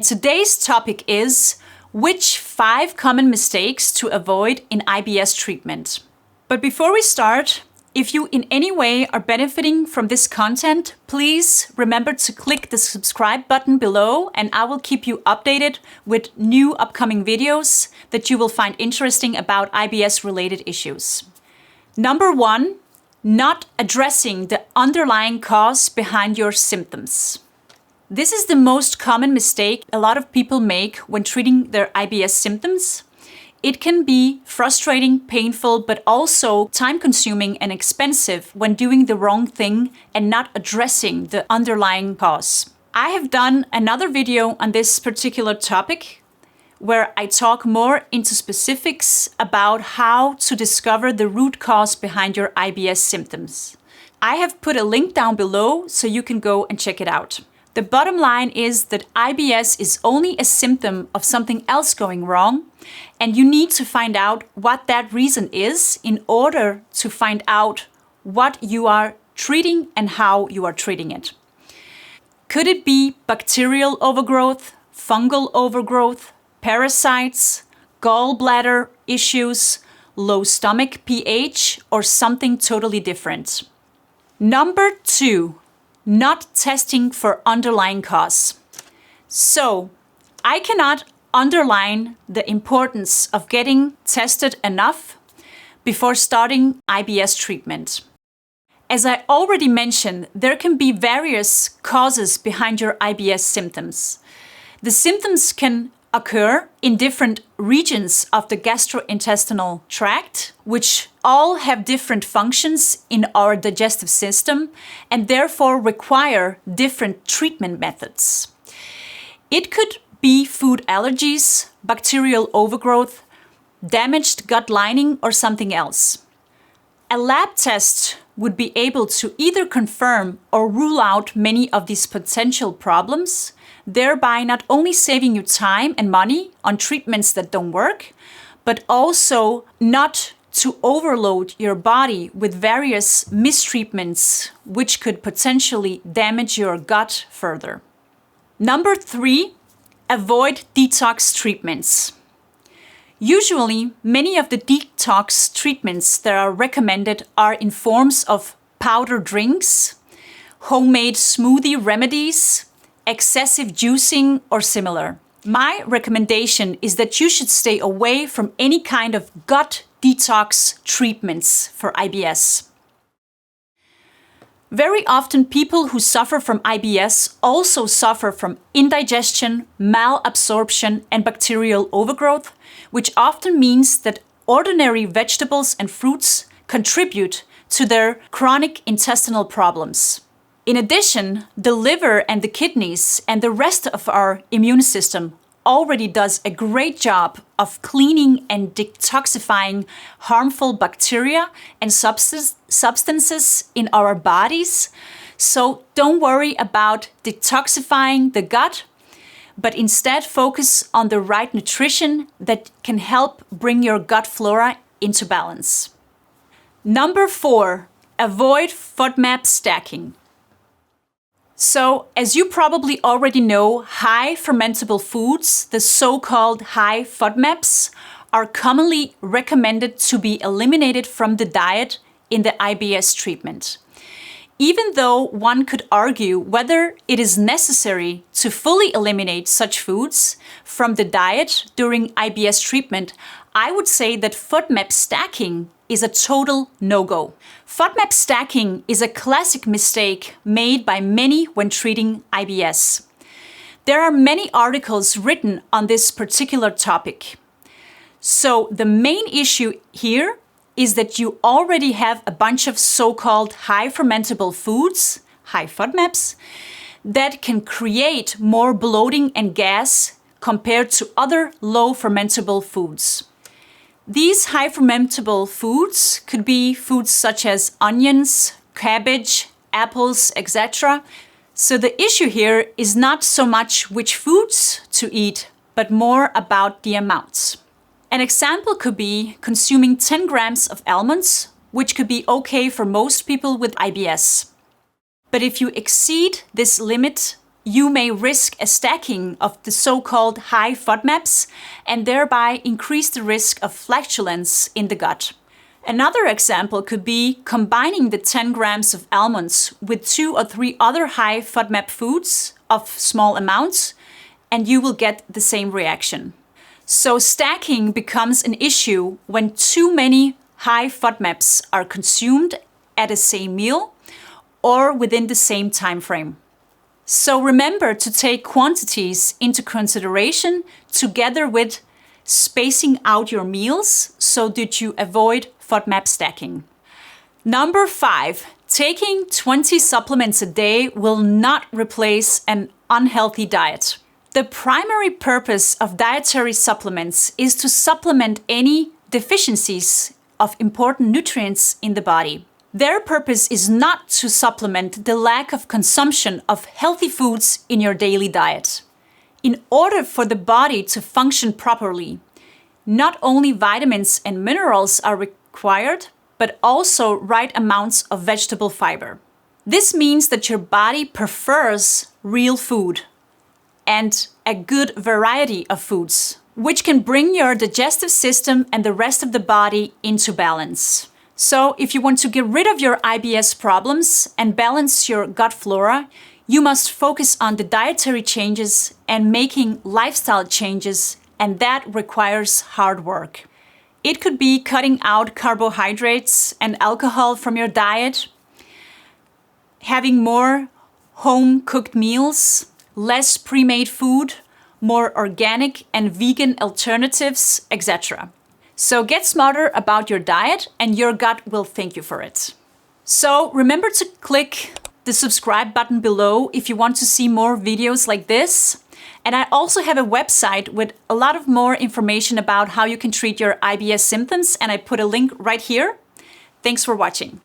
today's topic is which 5 common mistakes to avoid in IBS treatment. But before we start, if you in any way are benefiting from this content, please remember to click the subscribe button below and I will keep you updated with new upcoming videos that you will find interesting about IBS related issues. Number 1, not addressing the underlying cause behind your symptoms. This is the most common mistake a lot of people make when treating their IBS symptoms. It can be frustrating, painful, but also time-consuming and expensive when doing the wrong thing and not addressing the underlying cause. I have done another video on this particular topic where I talk more into specifics about how to discover the root cause behind your IBS symptoms. I have put a link down below so you can go and check it out. The bottom line is that IBS is only a symptom of something else going wrong, and you need to find out what that reason is in order to find out what you are treating and how you are treating it. Could it be bacterial overgrowth, fungal overgrowth, parasites, gallbladder issues, low stomach pH, or something totally different? Number 2. Not testing for underlying cause. So, I cannot underline the importance of getting tested enough before starting IBS treatment. As I already mentioned, there can be various causes behind your IBS symptoms. The symptoms can occur in different regions of the gastrointestinal tract, which all have different functions in our digestive system and therefore require different treatment methods. It could be food allergies, bacterial overgrowth, damaged gut lining, or something else. A lab test would be able to either confirm or rule out many of these potential problems, thereby not only saving you time and money on treatments that don't work, but also not to overload your body with various mistreatments which could potentially damage your gut further. Number 3, avoid detox treatments. Usually, many of the detox treatments that are recommended are in forms of powder drinks, homemade smoothie remedies, excessive juicing, or similar. My recommendation is that you should stay away from any kind of gut detox treatments for IBS. Very often people who suffer from IBS also suffer from indigestion, malabsorption, and bacterial overgrowth, which often means that ordinary vegetables and fruits contribute to their chronic intestinal problems. In addition, the liver and the kidneys and the rest of our immune system already does a great job of cleaning and detoxifying harmful bacteria and substances in our bodies. So don't worry about detoxifying the gut, but instead focus on the right nutrition that can help bring your gut flora into balance. Number 4, avoid FODMAP stacking. So, as you probably already know, high fermentable foods, the so-called high FODMAPs, are commonly recommended to be eliminated from the diet in the IBS treatment. Even though one could argue whether it is necessary to fully eliminate such foods from the diet during IBS treatment, I would say that FODMAP stacking is a total no-go. FODMAP stacking is a classic mistake made by many when treating IBS. There are many articles written on this particular topic. So the main issue here is that you already have a bunch of so-called high fermentable foods, high FODMAPs, that can create more bloating and gas compared to other low fermentable foods. These high fermentable foods could be foods such as onions, cabbage, apples, etc. So the issue here is not so much which foods to eat, but more about the amounts. An example could be consuming 10 grams of almonds, which could be okay for most people with IBS. But if you exceed this limit, you may risk a stacking of the so-called high FODMAPs and thereby increase the risk of flatulence in the gut. Another example could be combining the 10 grams of almonds with 2 or 3 other high FODMAP foods of small amounts, and you will get the same reaction. So stacking becomes an issue when too many high FODMAPs are consumed at the same meal or within the same time frame. So remember to take quantities into consideration together with spacing out your meals so that you avoid FODMAP stacking. Number 5, taking 20 supplements a day will not replace an unhealthy diet. The primary purpose of dietary supplements is to supplement any deficiencies of important nutrients in the body. Their purpose is not to supplement the lack of consumption of healthy foods in your daily diet. In order for the body to function properly, not only vitamins and minerals are required, but also right amounts of vegetable fiber. This means that your body prefers real food and a good variety of foods, which can bring your digestive system and the rest of the body into balance. So if you want to get rid of your IBS problems and balance your gut flora, you must focus on the dietary changes and making lifestyle changes, and that requires hard work. It could be cutting out carbohydrates and alcohol from your diet, having more home-cooked meals, less pre-made food, more organic and vegan alternatives, etc. So get smarter about your diet and your gut will thank you for it. So remember to click the subscribe button below if you want to see more videos like this. And I also have a website with a lot of more information about how you can treat your IBS symptoms, and I put a link right here. Thanks for watching.